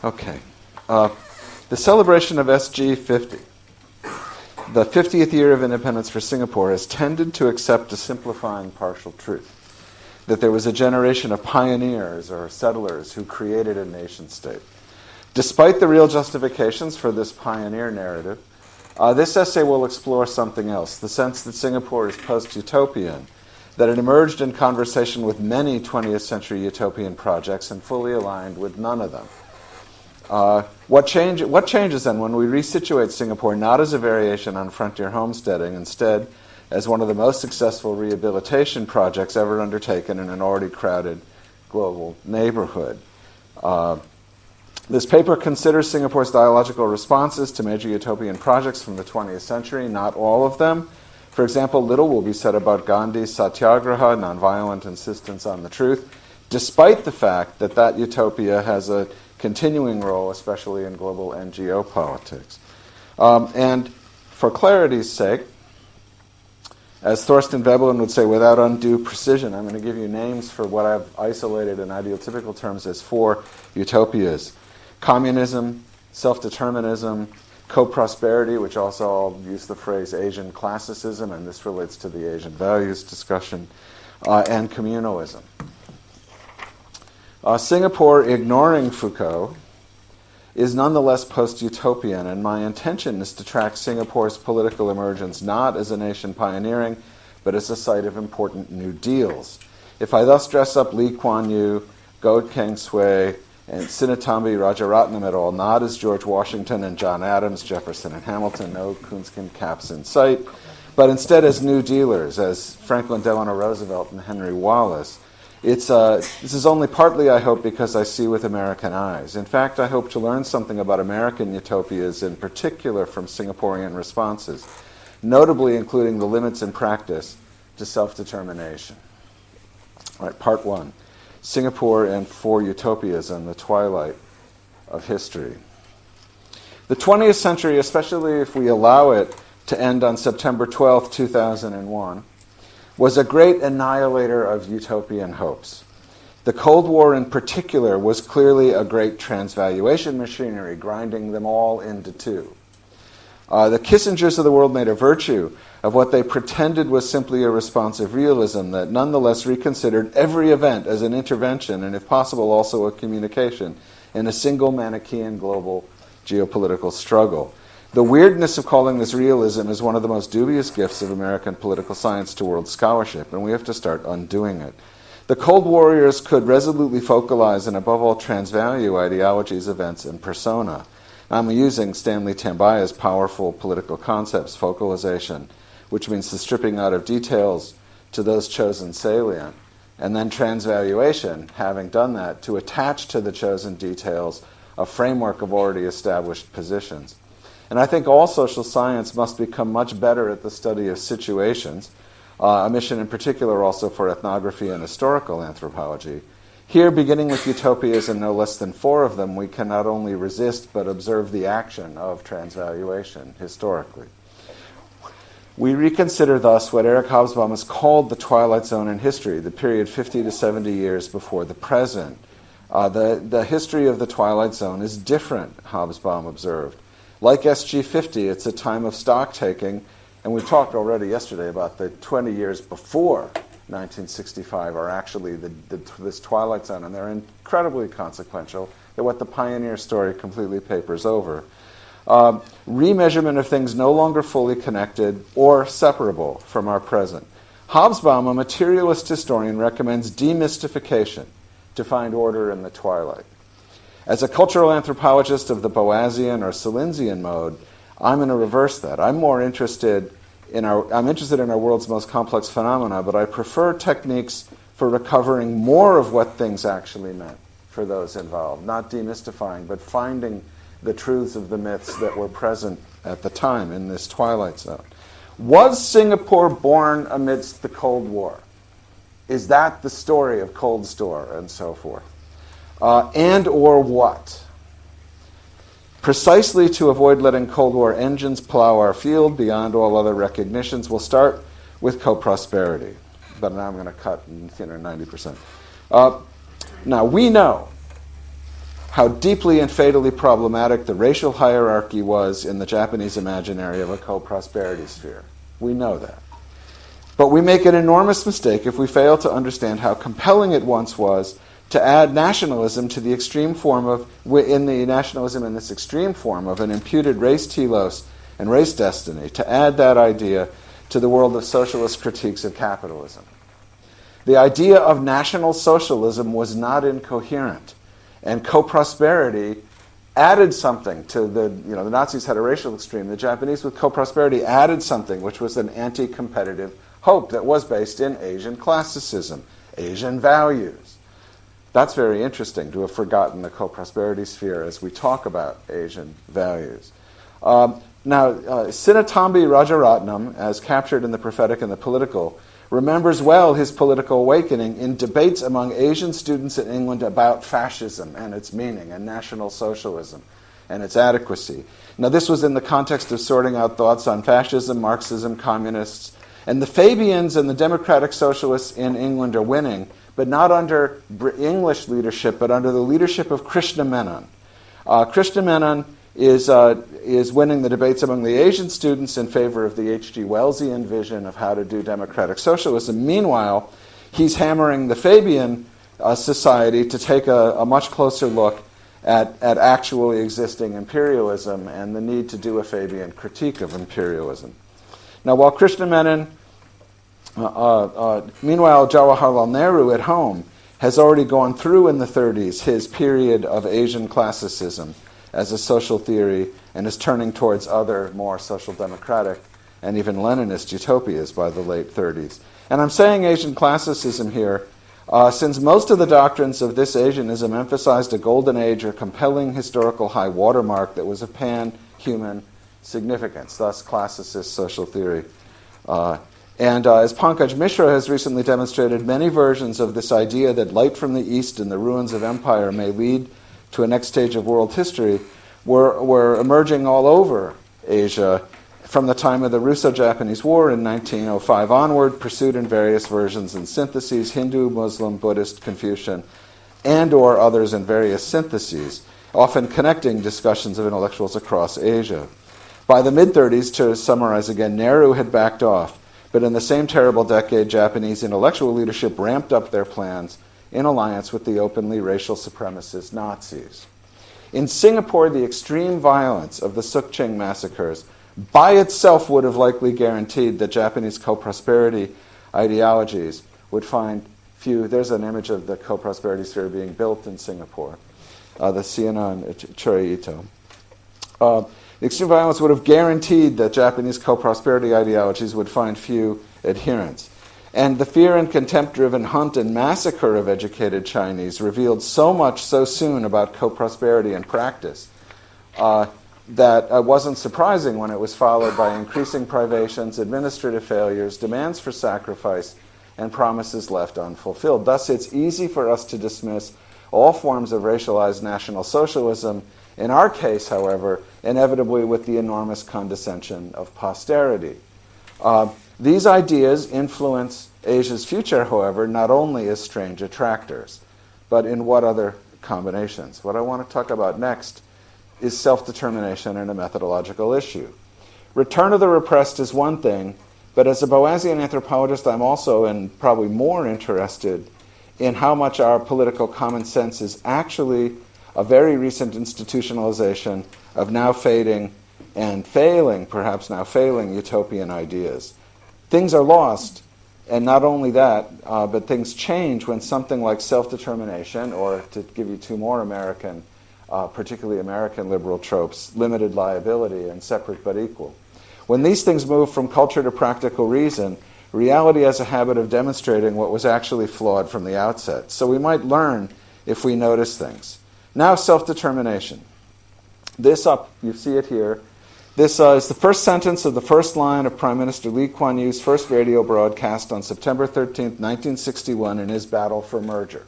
Okay. The celebration of SG50, the 50th year of independence for Singapore, has tended to accept a simplifying partial truth, that there was a generation of pioneers or settlers who created a nation-state. Despite the real justifications for this pioneer narrative, this essay will explore something else, the sense that Singapore is post-utopian, that it emerged in conversation with many 20th century utopian projects and fully aligned with none of them. What changes then when we resituate Singapore not as a variation on frontier homesteading, instead as one of the most successful rehabilitation projects ever undertaken in an already crowded global neighborhood? This paper considers Singapore's dialogical responses to major utopian projects from the 20th century, not all of them. For example, little will be said about Gandhi's satyagraha, nonviolent insistence on the truth, despite the fact that that utopia has a continuing role, especially in global NGO politics. And for clarity's sake, as Thorsten Veblen would say, without undue precision, I'm going to give you names for what I've isolated in ideotypical terms as 4 utopias. Communism, self-determinism, co-prosperity, which also I'll use the phrase Asian classicism, and this relates to the Asian values discussion, and communalism. Singapore, ignoring Foucault, is nonetheless post-utopian, and my intention is to track Singapore's political emergence not as a nation pioneering, but as a site of important new deals. If I thus dress up Lee Kuan Yew, Goh Keng Swee, and Sinnathamby Rajaratnam et al., not as George Washington and John Adams, Jefferson and Hamilton, no coonskin caps in sight, but instead as new dealers, as Franklin Delano Roosevelt and Henry Wallace. This is only partly, I hope, because I see with American eyes. In fact, I hope to learn something about American utopias, in particular from Singaporean responses, notably including the limits in practice to self-determination. All right, part 1. Singapore and 4 utopias in the twilight of history. The 20th century, especially if we allow it to end on September 12, 2001, was a great annihilator of utopian hopes. The Cold War in particular was clearly a great transvaluation machinery, grinding them all into two. The Kissingers of the world made a virtue of what they pretended was simply a responsive realism that nonetheless reconsidered every event as an intervention and, if possible, also a communication in a single Manichaean global geopolitical struggle. The weirdness of calling this realism is one of the most dubious gifts of American political science to world scholarship, and we have to start undoing it. The Cold Warriors could resolutely focalize and, above all, transvalue ideologies, events, and persona. I'm using Stanley Tambaya's powerful political concepts, focalization, which means the stripping out of details to those chosen salient, and then transvaluation, having done that, to attach to the chosen details a framework of already established positions. And I think all social science must become much better at the study of situations, a mission in particular also for ethnography and historical anthropology. Here, beginning with utopias and no less than 4 of them, we can not only resist but observe the action of transvaluation historically. We reconsider thus what Eric Hobsbawm has called the twilight zone in history, the period 50 to 70 years before the present. The history of the twilight zone is different, Hobsbawm observed. Like SG50, it's a time of stock-taking, and we talked already yesterday about the 20 years before 1965 are actually this twilight zone, and they're incredibly consequential. They're what the pioneer story completely papers over. Remeasurement of things no longer fully connected or separable from our present. Hobsbawm, a materialist historian, recommends demystification to find order in the twilight. As a cultural anthropologist of the Boasian or Sahlinsian mode, I'm going to reverse that. I'm interested in our world's most complex phenomena, but I prefer techniques for recovering more of what things actually meant for those involved, not demystifying, but finding the truths of the myths that were present at the time in this twilight zone. Was Singapore born amidst the Cold War? Is that the story of Cold Store and so forth? And or what? Precisely to avoid letting Cold War engines plow our field beyond all other recognitions, we'll start with co-prosperity. But now I'm going to cut 90%. Now we know how deeply and fatally problematic the racial hierarchy was in the Japanese imaginary of a co-prosperity sphere. We know that. But we make an enormous mistake if we fail to understand how compelling it once was to add nationalism to the extreme form of, in the nationalism in this extreme form of an imputed race telos and race destiny, to add that idea to the world of socialist critiques of capitalism. The idea of national socialism was not incoherent, and co-prosperity added something to the Nazis had a racial extreme. The Japanese with co-prosperity added something which was an anti-competitive hope that was based in Asian classicism, Asian values. That's very interesting to have forgotten the co-prosperity sphere as we talk about Asian values. Sinnathamby Rajaratnam, as captured in The Prophetic and the Political, remembers well his political awakening in debates among Asian students in England about fascism and its meaning, and National Socialism and its adequacy. Now, this was in the context of sorting out thoughts on fascism, Marxism, communists, and the Fabians and the democratic socialists in England are winning, but not under English leadership, but under the leadership of Krishna Menon. Krishna Menon is winning the debates among the Asian students in favor of the H.G. Wellsian vision of how to do democratic socialism. Meanwhile, he's hammering the Fabian society to take a much closer look at actually existing imperialism and the need to do a Fabian critique of imperialism. Now, while Krishna Menon, meanwhile, Jawaharlal Nehru at home has already gone through in the 30s his period of Asian classicism as a social theory and is turning towards other more social democratic and even Leninist utopias by the late 30s. And I'm saying Asian classicism here since most of the doctrines of this Asianism emphasized a golden age or compelling historical high watermark that was of pan-human significance, thus classicist social theory. And as Pankaj Mishra has recently demonstrated, many versions of this idea that light from the east and the ruins of empire may lead to a next stage of world history were emerging all over Asia from the time of the Russo-Japanese War in 1905 onward, pursued in various versions and syntheses, Hindu, Muslim, Buddhist, Confucian, and or others in various syntheses, often connecting discussions of intellectuals across Asia. By the mid-30s, to summarize again, Nehru had backed off, but in the same terrible decade, Japanese intellectual leadership ramped up their plans in alliance with the openly racial supremacist Nazis. In Singapore, the extreme violence of the Sukching massacres by itself would have likely guaranteed that Japanese co-prosperity ideologies would find few. There's an image of the co-prosperity sphere being built in Singapore, the Syonan Churei-Ito. The extreme violence would have guaranteed that Japanese co-prosperity ideologies would find few adherents. And the fear and contempt-driven hunt and massacre of educated Chinese revealed so much so soon about co-prosperity in practice that it wasn't surprising when it was followed by increasing privations, administrative failures, demands for sacrifice, and promises left unfulfilled. Thus, it's easy for us to dismiss all forms of racialized National Socialism, in our case, however, inevitably with the enormous condescension of posterity. These ideas influence Asia's future, however, not only as strange attractors, but in what other combinations. What I want to talk about next is self-determination and a methodological issue. Return of the repressed is one thing, but as a Boasian anthropologist, I'm also, and probably more interested in how much our political common sense is actually a very recent institutionalization of now fading and failing, perhaps now failing, utopian ideas. Things are lost, and not only that, but things change when something like self-determination, or to give you two more American, particularly American liberal tropes, limited liability and separate but equal. When these things move from culture to practical reason, reality has a habit of demonstrating what was actually flawed from the outset. So we might learn if we notice things. Now, self-determination. This up, you see it here. This is the first sentence of the first line of Prime Minister Lee Kuan Yew's first radio broadcast on September 13th, 1961 in his battle for merger.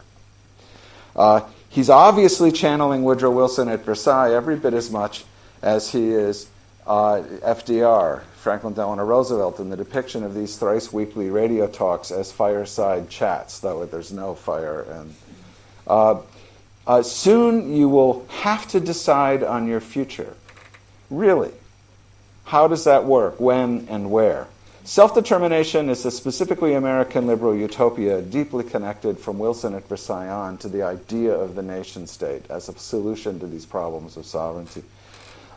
He's obviously channeling Woodrow Wilson at Versailles every bit as much as he is FDR, Franklin Delano Roosevelt, in the depiction of these thrice weekly radio talks as fireside chats, though there's no fire. And Soon you will have to decide on your future. Really. How does that work? When and where? Self-determination is a specifically American liberal utopia deeply connected from Wilson at Versailles on to the idea of the nation-state as a solution to these problems of sovereignty.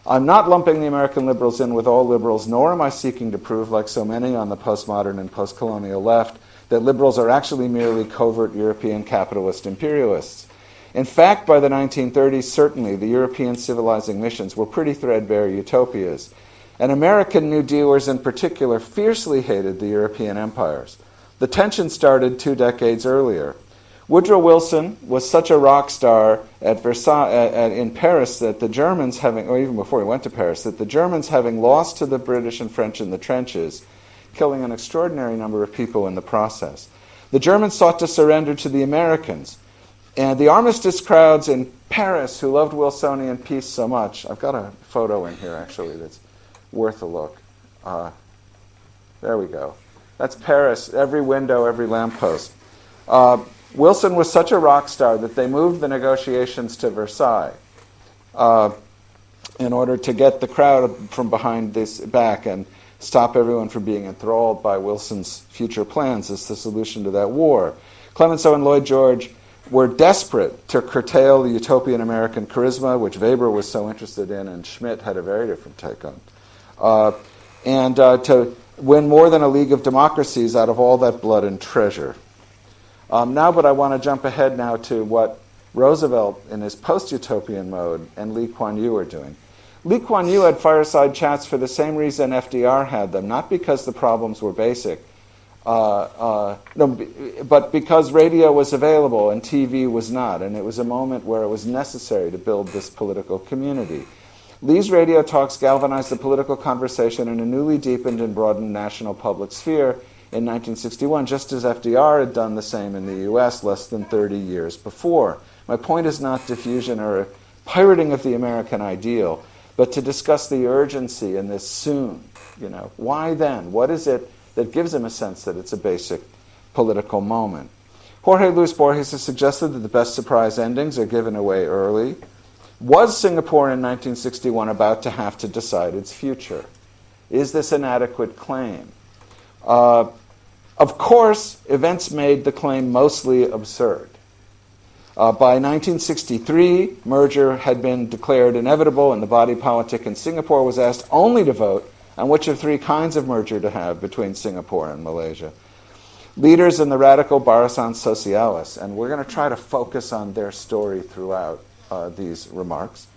I'm not lumping the American liberals in with all liberals, nor am I seeking to prove, like so many on the postmodern and post-colonial left, that liberals are actually merely covert European capitalist imperialists. In fact, by the 1930s, certainly, the European civilizing missions were pretty threadbare utopias. And American New Dealers in particular fiercely hated the European empires. The tension started 2 decades earlier. Woodrow Wilson was such a rock star at Versailles, in Paris, that the Germans or even before he went to Paris, that the Germans having lost to the British and French in the trenches, killing an extraordinary number of people in the process. The Germans sought to surrender to the Americans. And the armistice crowds in Paris who loved Wilsonian peace so much, I've got a photo in here actually that's worth a look. There we go. That's Paris, every window, every lamppost. Wilson was such a rock star that they moved the negotiations to Versailles in order to get the crowd from behind this back and stop everyone from being enthralled by Wilson's future plans as the solution to that war. Clemenceau and Lloyd George were desperate to curtail the utopian American charisma, which Weber was so interested in and Schmidt had a very different take on, and to win more than a league of democracies out of all that blood and treasure. But I want to jump ahead now to what Roosevelt in his post-utopian mode and Lee Kuan Yew are doing. Lee Kuan Yew had fireside chats for the same reason FDR had them, not because the problems were basic, but because radio was available and TV was not, and it was a moment where it was necessary to build this political community. Lee's radio talks galvanized the political conversation in a newly deepened and broadened national public sphere in 1961, just as FDR had done the same in the U.S. less than 30 years before. My point is not diffusion or a pirating of the American ideal, but to discuss the urgency in this soon. Why then? What is it that gives him a sense that it's a basic political moment? Jorge Luis Borges has suggested that the best surprise endings are given away early. Was Singapore in 1961 about to have to decide its future? Is this an adequate claim? Of course, events made the claim mostly absurd. By 1963, merger had been declared inevitable, and the body politic in Singapore was asked only to vote on which of 3 kinds of merger to have between Singapore and Malaysia. Leaders in the radical Barisan Socialists, and we're going to try to focus on their story throughout these remarks,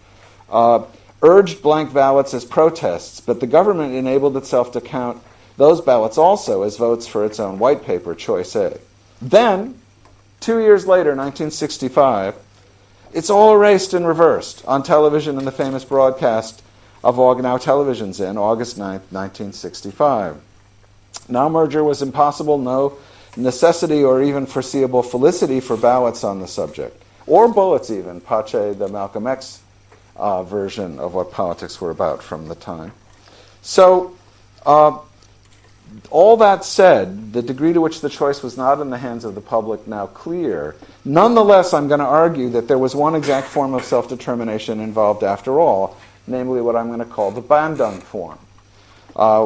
urged blank ballots as protests, but the government enabled itself to count those ballots also as votes for its own white paper, Choice A. Then, 2 years later, 1965, it's all erased and reversed on television in the famous broadcast of Now Television's in August 9th, 1965. Now merger was impossible, no necessity or even foreseeable felicity for ballots on the subject, or bullets even, Pache, the Malcolm X version of what politics were about from the time. So, all that said, the degree to which the choice was not in the hands of the public now clear. Nonetheless, I'm going to argue that there was one exact form of self-determination involved after all, namely what I'm going to call the Bandung form,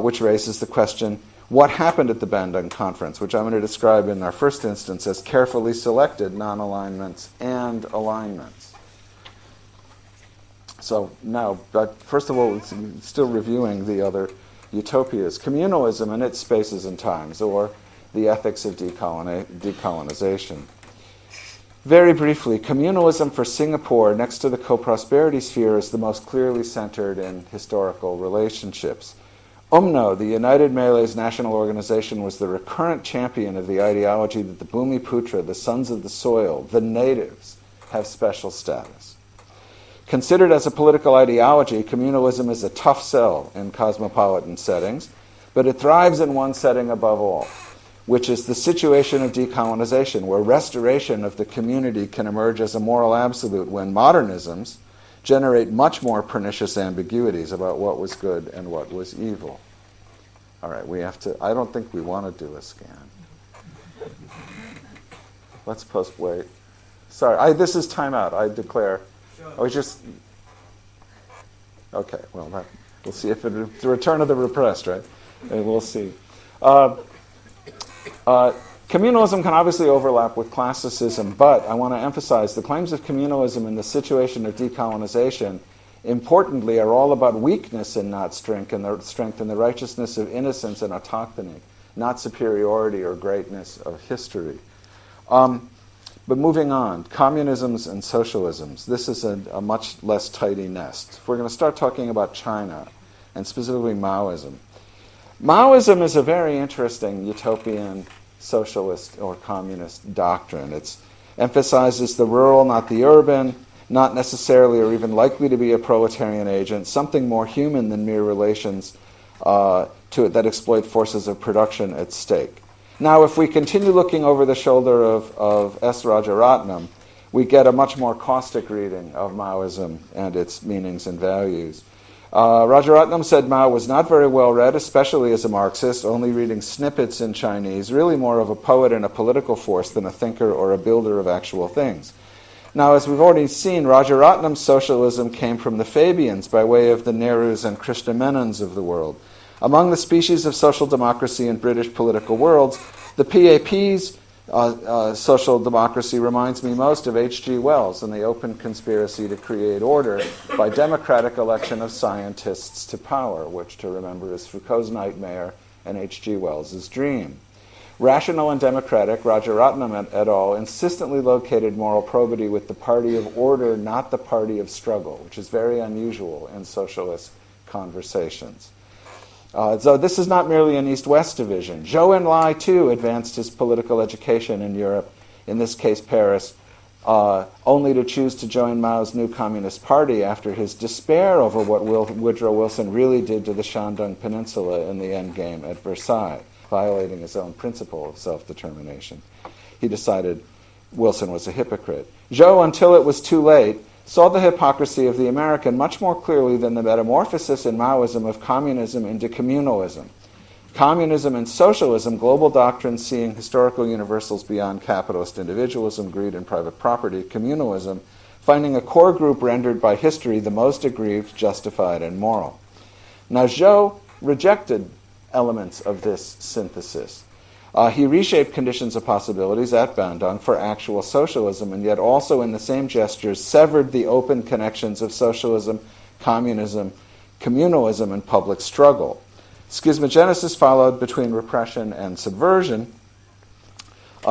which raises the question, what happened at the Bandung Conference, which I'm going to describe in our first instance as carefully selected non-alignments and alignments. So now, but first of all, still reviewing the other utopias, communalism and its spaces and times, or the ethics of decolonization. Very briefly, communalism for Singapore, next to the co-prosperity sphere, is the most clearly centered in historical relationships. UMNO, the United Malays National Organization, was the recurrent champion of the ideology that the bhumi putra, the sons of the soil, the natives, have special status. Considered as a political ideology, communalism is a tough sell in cosmopolitan settings, but it thrives in one setting above all, which is the situation of decolonization, where restoration of the community can emerge as a moral absolute when modernisms generate much more pernicious ambiguities about what was good and what was evil. All right, I don't think we want to do a scan. Let's wait. Sorry, this is timeout. I declare. Sure. I was just... Okay, well, we'll see if it's the return of the repressed, right? We'll see. Communalism can obviously overlap with classicism, but I want to emphasize the claims of communalism in the situation of decolonization, importantly, are all about weakness and not strength, and the righteousness of innocence and autochthony, not superiority or greatness of history. But moving on, communisms and socialisms. This is a much less tidy nest. If we're going to start talking about China, and specifically Maoism. Maoism is a very interesting utopian socialist or communist doctrine. It emphasizes the rural, not the urban, not necessarily or even likely to be a proletarian agent, something more human than mere relations to it that exploit forces of production at stake. Now, if we continue looking over the shoulder of S. Rajaratnam, we get a much more caustic reading of Maoism and its meanings and values. Rajaratnam said Mao was not very well read, especially as a Marxist, only reading snippets in Chinese, really more of a poet and a political force than a thinker or a builder of actual things. Now, as we've already seen, Rajaratnam's socialism came from the Fabians by way of the Nehrus and Krishna Menons of the world. Among the species of social democracy in British political worlds, the PAP's social democracy reminds me most of H.G. Wells and the open conspiracy to create order by democratic election of scientists to power, which, to remember, is Foucault's nightmare and H.G. Wells' dream. Rational and democratic, Rajaratnam et al. Insistently located moral probity with the party of order, not the party of struggle, which is very unusual in socialist conversations. So this is not merely an East-West division. Zhou Enlai, too, advanced his political education in Europe, in this case Paris, only to choose to join Mao's new Communist Party after his despair over what Woodrow Wilson really did to the Shandong Peninsula in the endgame at Versailles, violating his own principle of self-determination. He decided Wilson was a hypocrite. Zhou, until it was too late, saw the hypocrisy of the American much more clearly than the metamorphosis in Maoism of communism into communalism. Communism and socialism, global doctrines seeing historical universals beyond capitalist individualism, greed, and private property. Communalism, finding a core group rendered by history the most aggrieved, justified, and moral. Now, Zhou rejected elements of this synthesis. He reshaped conditions of possibilities at Bandung for actual socialism, and yet also in the same gestures severed the open connections of socialism, communism, communalism, and public struggle. Schismogenesis followed between repression and subversion,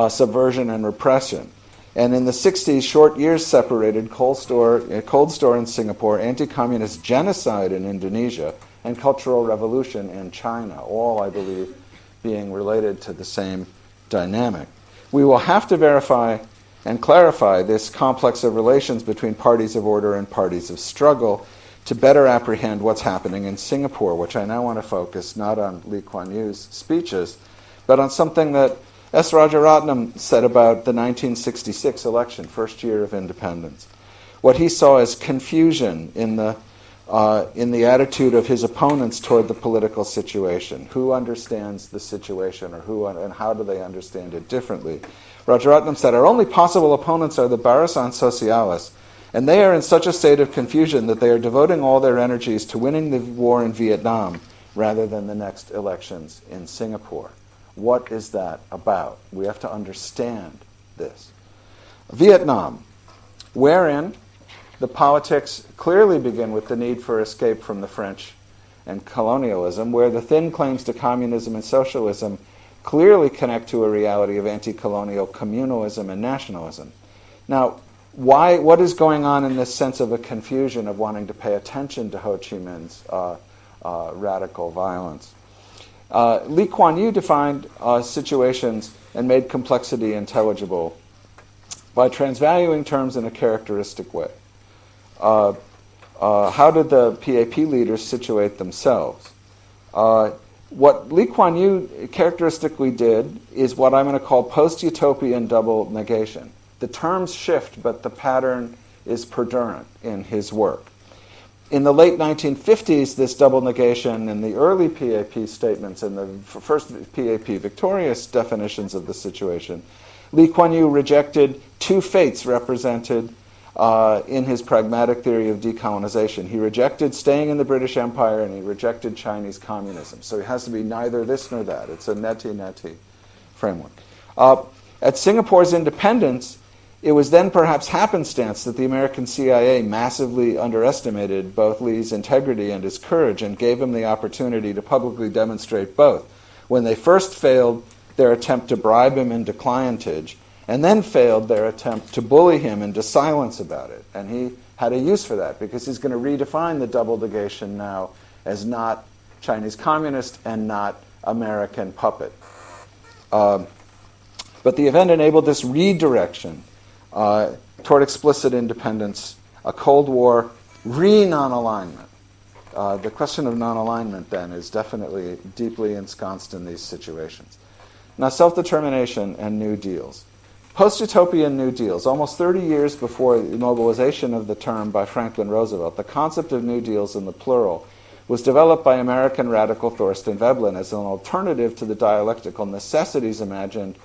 subversion and repression. And in the 60s, short years separated Cold Store in Singapore, anti-communist genocide in Indonesia, and Cultural Revolution in China, all, I believe, being related to the same dynamic. We will have to verify and clarify this complex of relations between parties of order and parties of struggle to better apprehend what's happening in Singapore, which I now want to focus not on Lee Kuan Yew's speeches, but on something that S. Rajaratnam said about the 1966 election, first year of independence. What he saw as confusion in the attitude of his opponents toward the political situation. Who understands the situation, or and how do they understand it differently? Rajaratnam said, our only possible opponents are the Barisan Socialists, and they are in such a state of confusion that they are devoting all their energies to winning the war in Vietnam rather than the next elections in Singapore. What is that about? We have to understand this. Vietnam, wherein the politics clearly begin with the need for escape from the French and colonialism, where the thin claims to communism and socialism clearly connect to a reality of anti-colonial communalism and nationalism. Now, what is going on in this sense of a confusion of wanting to pay attention to Ho Chi Minh's radical violence? Lee Kuan Yew defined situations and made complexity intelligible by transvaluing terms in a characteristic way. How did the PAP leaders situate themselves? What Lee Kuan Yew characteristically did is what I'm going to call post-utopian double negation. The terms shift, but the pattern is perdurant in his work. In the late 1950s, this double negation and the early PAP statements and the first PAP victorious definitions of the situation Lee Kuan Yew rejected two fates represented in his pragmatic theory of decolonization. He rejected staying in the British Empire, and he rejected Chinese communism. So he has to be neither this nor that. It's a neti-neti framework. At Singapore's independence, it was then perhaps happenstance that the American CIA massively underestimated both Lee's integrity and his courage and gave him the opportunity to publicly demonstrate both. When they first failed their attempt to bribe him into clientage, and then failed their attempt to bully him into silence about it. And he had a use for that, because he's going to redefine the double negation now as not Chinese communist and not American puppet. But the event enabled this redirection toward explicit independence, a Cold War non-alignment. The question of non-alignment, then, is definitely deeply ensconced in these situations. Now, self-determination and New Deals. Post-utopian New Deals. Almost 30 years before the mobilization of the term by Franklin Roosevelt, the concept of New Deals in the plural was developed by American radical Thorstein Veblen as an alternative to the dialectical necessities imagined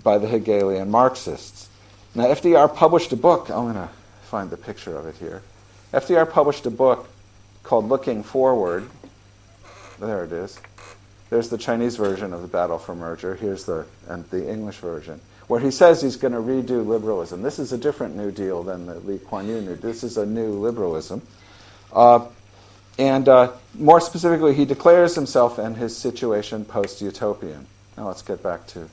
by the Hegelian Marxists. Now, FDR published a book. I'm going to find the picture of it here. FDR published a book called Looking Forward. There it is. There's the Chinese version of the Battle for Merger. Here's the English version, where he says he's going to redo liberalism. This is a different New Deal than the Lee Kuan Yew New Deal. This is a new liberalism. And more specifically, he declares himself and his situation post-utopian. Now let's get back to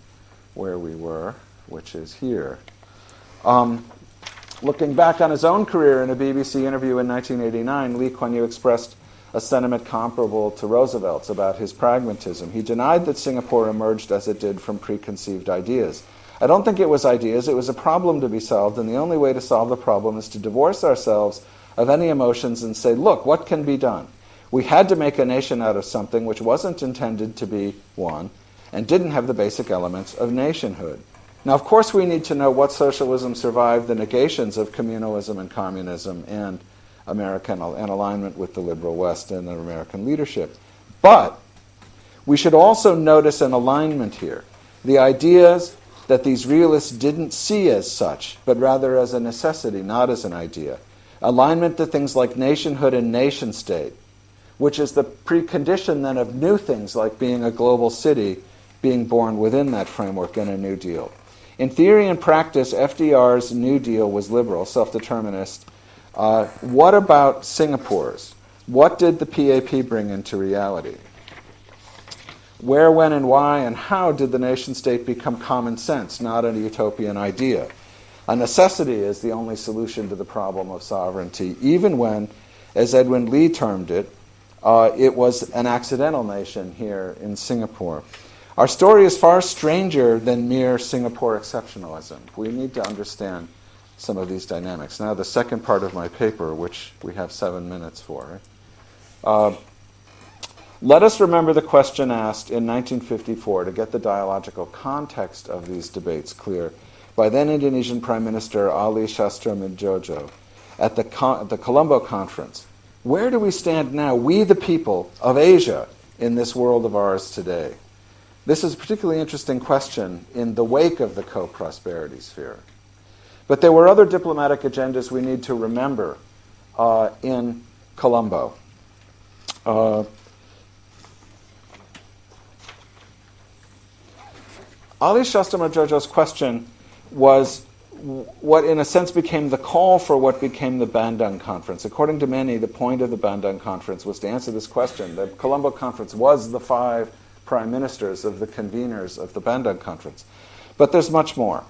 where we were, which is here. Looking back on his own career in a BBC interview in 1989, Lee Kuan Yew expressed a sentiment comparable to Roosevelt's about his pragmatism. He denied that Singapore emerged as it did from preconceived ideas. I don't think it was ideas, it was a problem to be solved, and the only way to solve the problem is to divorce ourselves of any emotions and say, look, what can be done? We had to make a nation out of something which wasn't intended to be one and didn't have the basic elements of nationhood. Now, of course, we need to know what socialism survived the negations of communalism and communism and American and alignment with the liberal West and the American leadership. But we should also notice an alignment here. The ideas that these realists didn't see as such, but rather as a necessity, not as an idea. Alignment to things like nationhood and nation state, which is the precondition then of new things like being a global city being born within that framework in a New Deal. In theory and practice, FDR's New Deal was liberal, self-determinist. What about Singapore's? What did the PAP bring into reality? Where, when, and why, and how did the nation-state become common sense, not a utopian idea? A necessity is the only solution to the problem of sovereignty, even when, as Edwin Lee termed it, it was an accidental nation here in Singapore. Our story is far stranger than mere Singapore exceptionalism. We need to understand some of these dynamics. Now, the second part of my paper, which we have 7 minutes for. Let us remember the question asked in 1954 to get the dialogical context of these debates clear by then Indonesian Prime Minister Ali Sastro-Midjojo at the Colombo Conference. Where do we stand now, we the people of Asia, in this world of ours today? This is a particularly interesting question in the wake of the co-prosperity sphere. But there were other diplomatic agendas we need to remember in Colombo. Ali Sastro-Midjojo's question was what in a sense became the call for what became the Bandung Conference. According to many, the point of the Bandung Conference was to answer this question. The Colombo Conference was the 5 prime ministers of the conveners of the Bandung Conference. But there's much more.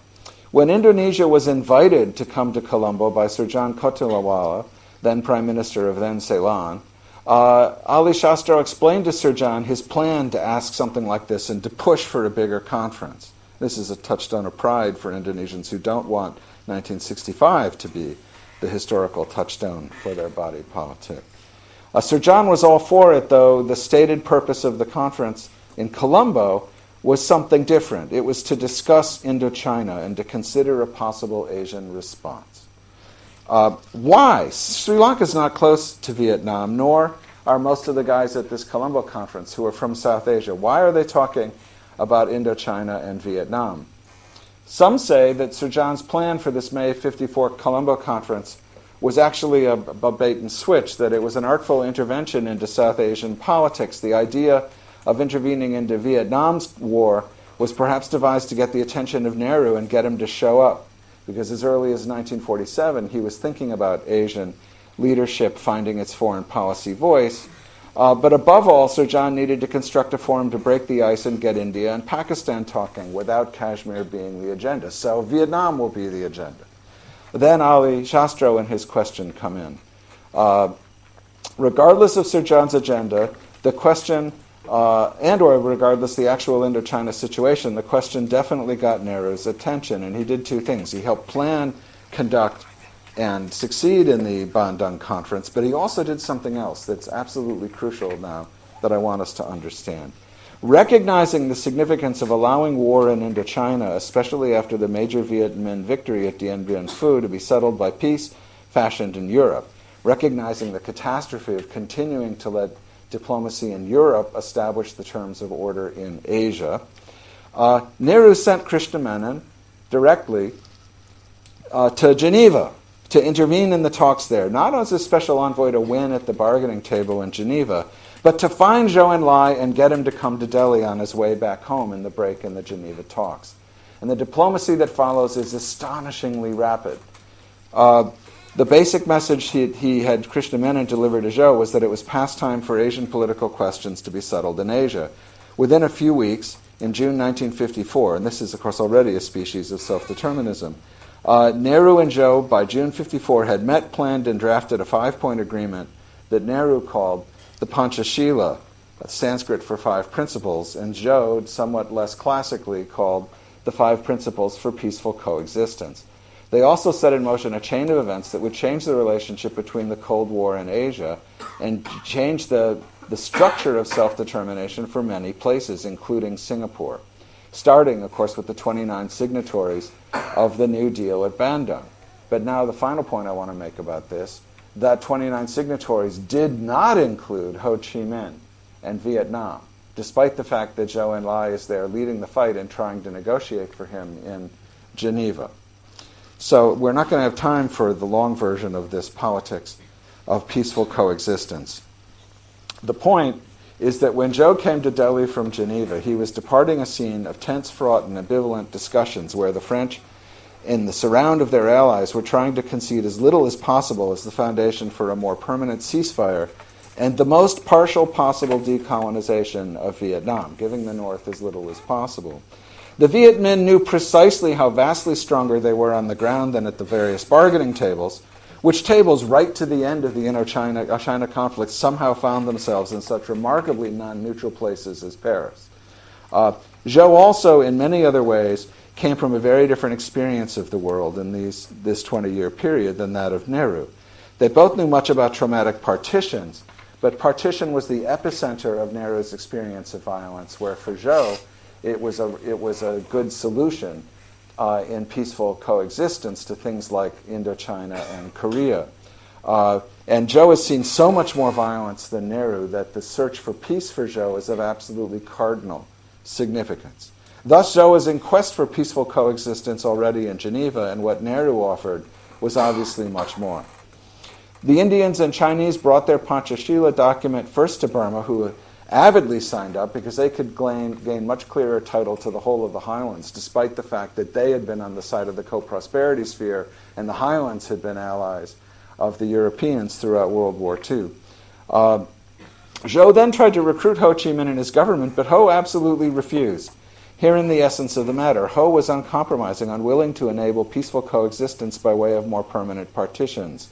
When Indonesia was invited to come to Colombo by Sir John Kotilawala, then Prime Minister of then Ceylon, Ali Shastro explained to Sir John his plan to ask something like this and to push for a bigger conference. This is a touchstone of pride for Indonesians who don't want 1965 to be the historical touchstone for their body politic. Sir John was all for it, though the stated purpose of the conference in Colombo was something different. It was to discuss Indochina and to consider a possible Asian response. Why? Sri Lanka is not close to Vietnam, nor are most of the guys at this Colombo conference who are from South Asia. Why are they talking about Indochina and Vietnam? Some say that Sir John's plan for this May 54 Colombo conference was actually a bait and switch, that it was an artful intervention into South Asian politics. The idea of intervening into Vietnam's war was perhaps devised to get the attention of Nehru and get him to show up, because as early as 1947 he was thinking about Asian leadership finding its foreign policy voice. But above all, Sir John needed to construct a forum to break the ice and get India and Pakistan talking without Kashmir being the agenda. So Vietnam will be the agenda. Then Ali Shastro and his question come in. Regardless of Sir John's agenda, the question, and or regardless the actual Indochina situation, the question definitely got Nehru's attention, and he did two things. He helped plan, conduct, and succeed in the Bandung conference, but he also did something else that's absolutely crucial now that I want us to understand. Recognizing the significance of allowing war in Indochina, especially after the major Viet Minh victory at Dien Bien Phu, to be settled by peace fashioned in Europe, recognizing the catastrophe of continuing to let diplomacy in Europe establish the terms of order in Asia, Nehru sent Krishna Menon directly to Geneva to intervene in the talks there, not as a special envoy to win at the bargaining table in Geneva, but to find Zhou Enlai and get him to come to Delhi on his way back home in the break in the Geneva talks. And the diplomacy that follows is astonishingly rapid. The basic message he had Krishna Menon deliver to Zhou was that it was past time for Asian political questions to be settled in Asia. Within a few weeks, in June 1954, and this is of course already a species of self-determinism, Nehru and Zhou by June 54 had met, planned, and drafted a 5-point agreement that Nehru called the Panchashila, Sanskrit for 5 principles, and Zhou, somewhat less classically, called the 5 principles for peaceful coexistence. They also set in motion a chain of events that would change the relationship between the Cold War and Asia and change the structure of self-determination for many places, including Singapore, starting, of course, with the 29 signatories of the New Deal at Bandung. But now the final point I want to make about this, that 29 signatories did not include Ho Chi Minh and Vietnam, despite the fact that Zhou Enlai is there leading the fight and trying to negotiate for him in Geneva. So we're not going to have time for the long version of this politics of peaceful coexistence. The point is that when Zhou came to Delhi from Geneva, he was departing a scene of tense, fraught, and ambivalent discussions where the French, in the surround of their allies, were trying to concede as little as possible as the foundation for a more permanent ceasefire and the most partial possible decolonization of Vietnam, giving the North as little as possible. The Viet Minh knew precisely how vastly stronger they were on the ground than at the various bargaining tables, which tables right to the end of the Indochina conflict somehow found themselves in such remarkably non-neutral places as Paris. Zhou also, in many other ways, came from a very different experience of the world in this 20-year period than that of Nehru. They both knew much about traumatic partitions, but partition was the epicenter of Nehru's experience of violence, where for Zhou, it was a good solution in peaceful coexistence to things like Indochina and Korea. And Zhou has seen so much more violence than Nehru that the search for peace for Zhou is of absolutely cardinal significance. Thus, Zhou is in quest for peaceful coexistence already in Geneva, and what Nehru offered was obviously much more. The Indians and Chinese brought their Panchashila document first to Burma, who avidly signed up because they could gain much clearer title to the whole of the highlands, despite the fact that they had been on the side of the co-prosperity sphere and the highlands had been allies of the Europeans throughout World War II. Zhou then tried to recruit Ho Chi Minh and his government, but Ho absolutely refused. Herein the essence of the matter. Ho was uncompromising, unwilling to enable peaceful coexistence by way of more permanent partitions,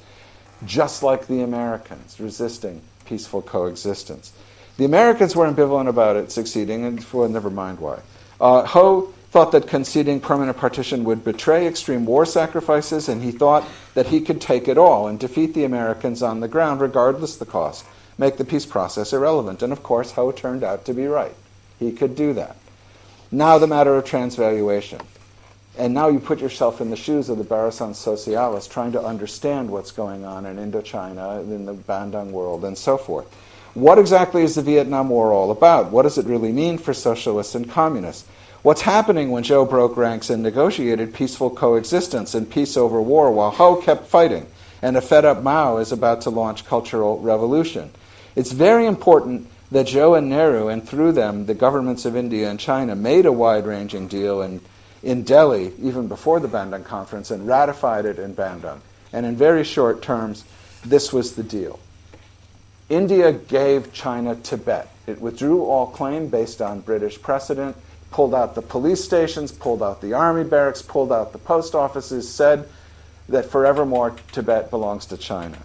just like the Americans, resisting peaceful coexistence. The Americans were ambivalent about it succeeding, and well, never mind why. Ho thought that conceding permanent partition would betray extreme war sacrifices, and he thought that he could take it all and defeat the Americans on the ground regardless the cost, make the peace process irrelevant. And of course, Ho turned out to be right. He could do that. Now the matter of transvaluation. And now you put yourself in the shoes of the Barisan socialists trying to understand what's going on in Indochina, in the Bandung world, and so forth. What exactly is the Vietnam War all about? What does it really mean for socialists and communists? What's happening when Zhou broke ranks and negotiated peaceful coexistence and peace over war while Ho kept fighting and a fed-up Mao is about to launch cultural revolution? It's very important that Zhou and Nehru, and through them the governments of India and China, made a wide-ranging deal in Delhi, even before the Bandung Conference, and ratified it in Bandung. And in very short terms, this was the deal. India gave China Tibet. It withdrew all claim based on British precedent, pulled out the police stations, pulled out the army barracks, pulled out the post offices, said that forevermore Tibet belongs to China.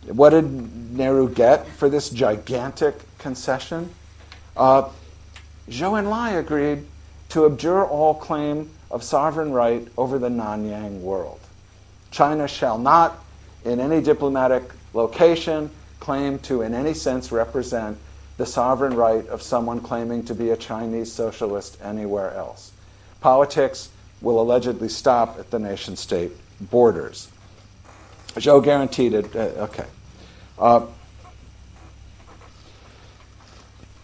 What did Nehru get for this gigantic concession? Zhou Enlai agreed to abjure all claim of sovereign right over the Nanyang world. China shall not, in any diplomatic location, claim to in any sense represent the sovereign right of someone claiming to be a Chinese socialist anywhere else. Politics will allegedly stop at the nation-state borders. Zhou guaranteed it.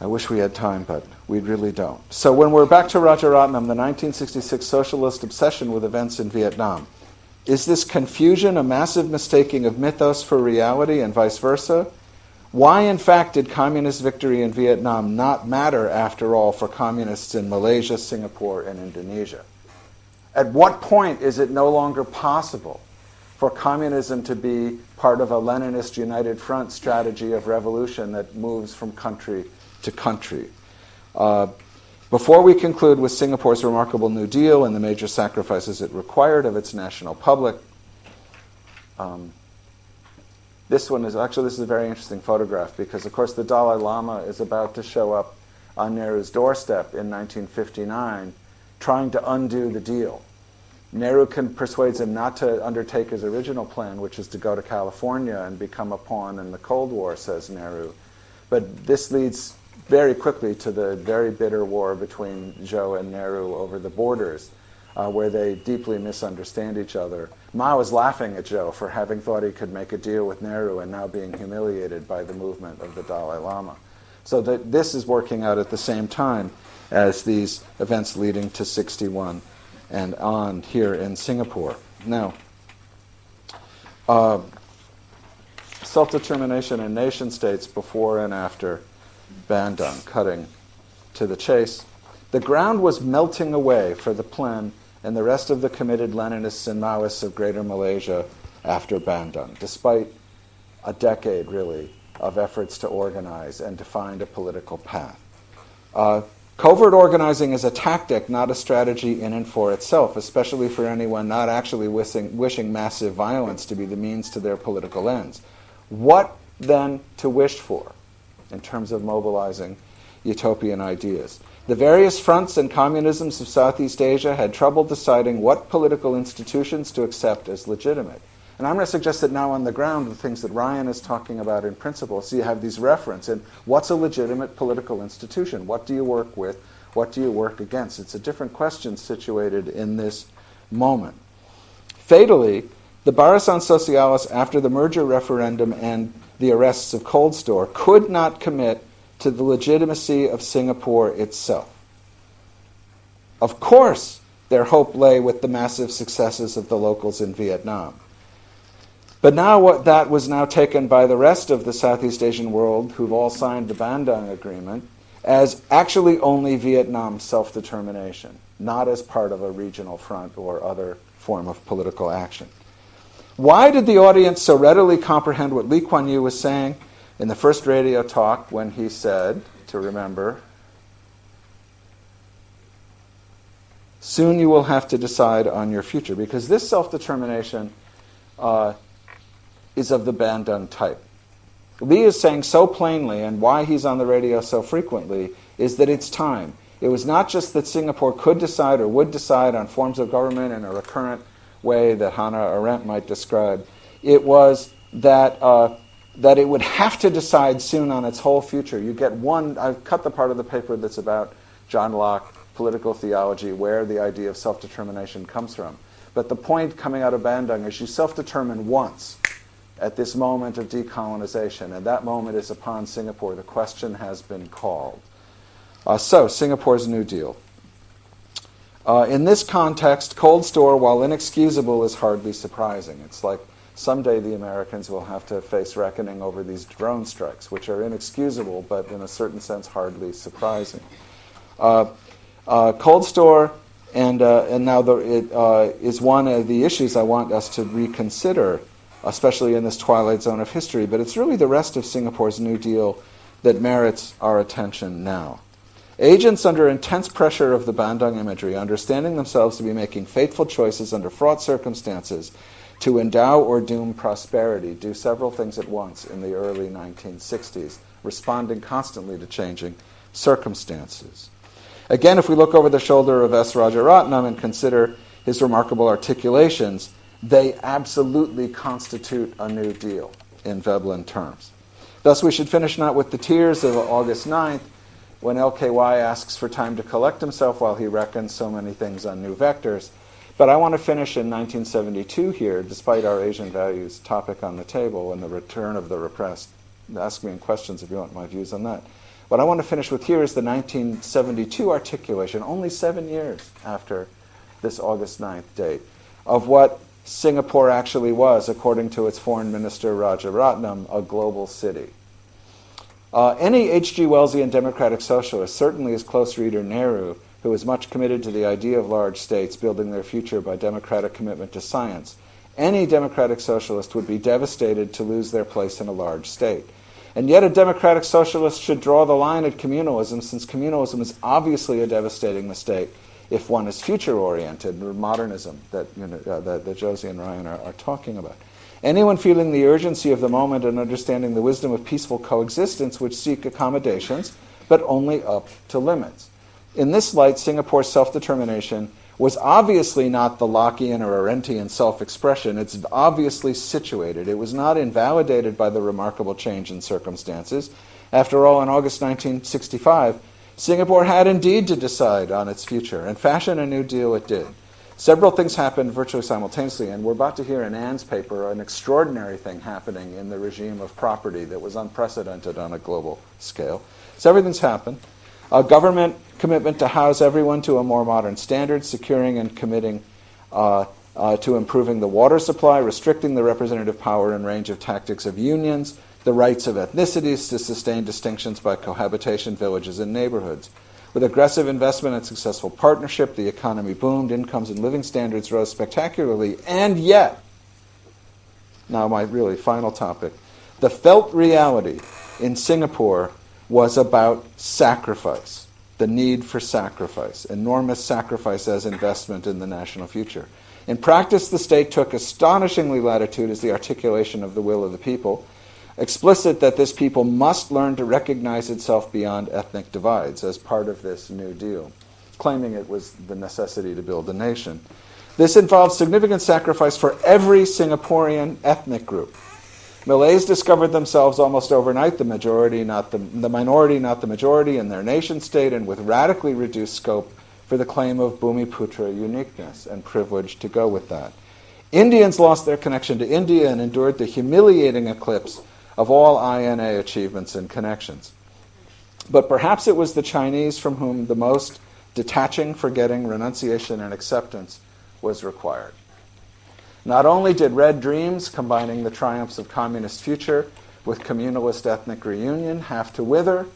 I wish we had time, but we really don't. So when we're back to Rajaratnam, the 1966 socialist obsession with events in Vietnam, is this confusion a massive mistaking of mythos for reality and vice versa? Why, in fact, did communist victory in Vietnam not matter, after all, for communists in Malaysia, Singapore, and Indonesia? At what point is it no longer possible for communism to be part of a Leninist United Front strategy of revolution that moves from country to country? Before we conclude with Singapore's remarkable New Deal and the major sacrifices it required of its national public, this is a very interesting photograph because, of course, the Dalai Lama is about to show up on Nehru's doorstep in 1959 trying to undo the deal. Nehru persuades him not to undertake his original plan, which is to go to California and become a pawn in the Cold War, says Nehru. But this leads very quickly to the very bitter war between Zhou and Nehru over the borders, where they deeply misunderstand each other. Mao is laughing at Zhou for having thought he could make a deal with Nehru and now being humiliated by the movement of the Dalai Lama. So this is working out at the same time as these events leading to 61 and on here in Singapore. Now, self-determination in nation states before and after Bandung, cutting to the chase. The ground was melting away for the Plen and the rest of the committed Leninists and Maoists of Greater Malaysia after Bandung, despite a decade, really, of efforts to organize and to find a political path. Covert organizing is a tactic, not a strategy in and for itself, especially for anyone not actually wishing massive violence to be the means to their political ends. What then to wish for in terms of mobilizing utopian ideas? The various fronts and communisms of Southeast Asia had trouble deciding what political institutions to accept as legitimate. And I'm going to suggest that now on the ground, the things that Ryan is talking about in principle, so you have these reference in what's a legitimate political institution? What do you work with? What do you work against? It's a different question situated in this moment. Fatally, the Barisan Socialis, after the merger referendum and the arrests of Cold Store, could not commit to the legitimacy of Singapore itself. Of course, their hope lay with the massive successes of the locals in Vietnam. But now that was now taken by the rest of the Southeast Asian world, who've all signed the Bandung Agreement, as actually only Vietnam self-determination, not as part of a regional front or other form of political action. Why did the audience so readily comprehend what Lee Kuan Yew was saying in the first radio talk when he said, to remember, soon you will have to decide on your future? Because this self-determination is of the Bandung type. Lee is saying so plainly, and why he's on the radio so frequently, is that it's time. It was not just that Singapore could decide or would decide on forms of government in a recurrent way that Hannah Arendt might describe. It was that it would have to decide soon on its whole future. You get one, I've cut the part of the paper that's about John Locke, political theology, where the idea of self-determination comes from. But the point coming out of Bandung is you self-determine once at this moment of decolonization, and that moment is upon Singapore. The question has been called. So, Singapore's New Deal. In this context, cold store, while inexcusable, is hardly surprising. It's like someday the Americans will have to face reckoning over these drone strikes, which are inexcusable, but in a certain sense hardly surprising. Cold store, and now it is one of the issues I want us to reconsider, especially in this twilight zone of history, but it's really the rest of Singapore's New Deal that merits our attention now. Agents under intense pressure of the Bandung imagery, understanding themselves to be making fateful choices under fraught circumstances to endow or doom prosperity, do several things at once in the early 1960s, responding constantly to changing circumstances. Again, if we look over the shoulder of S. Rajaratnam and consider his remarkable articulations, they absolutely constitute a new deal in Veblen terms. Thus, we should finish not with the tears of August 9th, when LKY asks for time to collect himself while he reckons so many things on new vectors. But I want to finish in 1972 here, despite our Asian values topic on the table and the return of the repressed. Ask me in questions if you want my views on that. What I want to finish with here is the 1972 articulation, only 7 years after this August 9th date, of what Singapore actually was, according to its foreign minister Rajaratnam, a global city. Any H.G. Wellsian democratic socialist, certainly his close reader Nehru, who was much committed to the idea of large states building their future by democratic commitment to science, any democratic socialist would be devastated to lose their place in a large state. And yet a democratic socialist should draw the line at communalism, since communalism is obviously a devastating mistake if one is future-oriented, or modernism that Josie and Ryan are talking about. Anyone feeling the urgency of the moment and understanding the wisdom of peaceful coexistence would seek accommodations, but only up to limits. In this light, Singapore's self-determination was obviously not the Lockean or Arendtian self-expression. It's obviously situated. It was not invalidated by the remarkable change in circumstances. After all, in August 1965, Singapore had indeed to decide on its future, and fashion a new deal it did. Several things happened virtually simultaneously, and we're about to hear in Anne's paper an extraordinary thing happening in the regime of property that was unprecedented on a global scale. So everything's happened. A government commitment to house everyone to a more modern standard, securing and committing to improving the water supply, restricting the representative power and range of tactics of unions, the rights of ethnicities to sustain distinctions by cohabitation, villages, and neighborhoods. With aggressive investment and successful partnership, the economy boomed, incomes and living standards rose spectacularly, and yet, now my really final topic, the felt reality in Singapore was about sacrifice, the need for sacrifice, enormous sacrifice as investment in the national future. In practice, the state took astonishingly latitude as the articulation of the will of the people, explicit that this people must learn to recognize itself beyond ethnic divides as part of this New Deal, claiming it was the necessity to build a nation. This involved significant sacrifice for every Singaporean ethnic group. Malays discovered themselves almost overnight the minority, not the majority in their nation state, and with radically reduced scope for the claim of bhumi putra uniqueness and privilege to go with that. Indians lost their connection to India and endured the humiliating eclipse of all INA achievements and connections. But perhaps it was the Chinese from whom the most detaching, forgetting, renunciation, and acceptance was required. Not only did Red Dreams, combining the triumphs of communist future with communalist ethnic reunion, have to wither,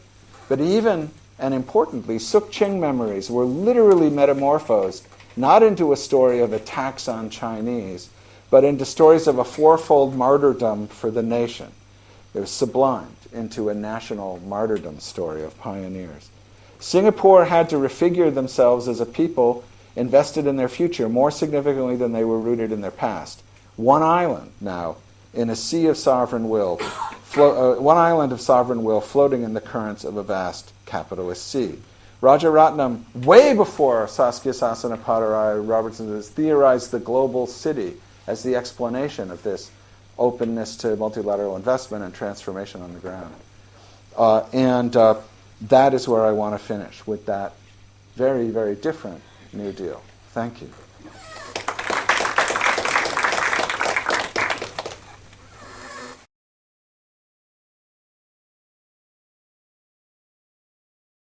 but even, and importantly, Suk Ching memories were literally metamorphosed not into a story of attacks on Chinese, but into stories of a fourfold martyrdom for the nation. It was sublimed into a national martyrdom story of pioneers. Singapore had to refigure themselves as a people invested in their future more significantly than they were rooted in their past. One island now in a sea of sovereign will, one island of sovereign will floating in the currents of a vast capitalist sea. Rajaratnam, way before Saskia Sasanaparai Robertson, has theorized the global city as the explanation of this openness to multilateral investment and transformation on the ground. And that is where I want to finish, with that very, very different New Deal. Thank you.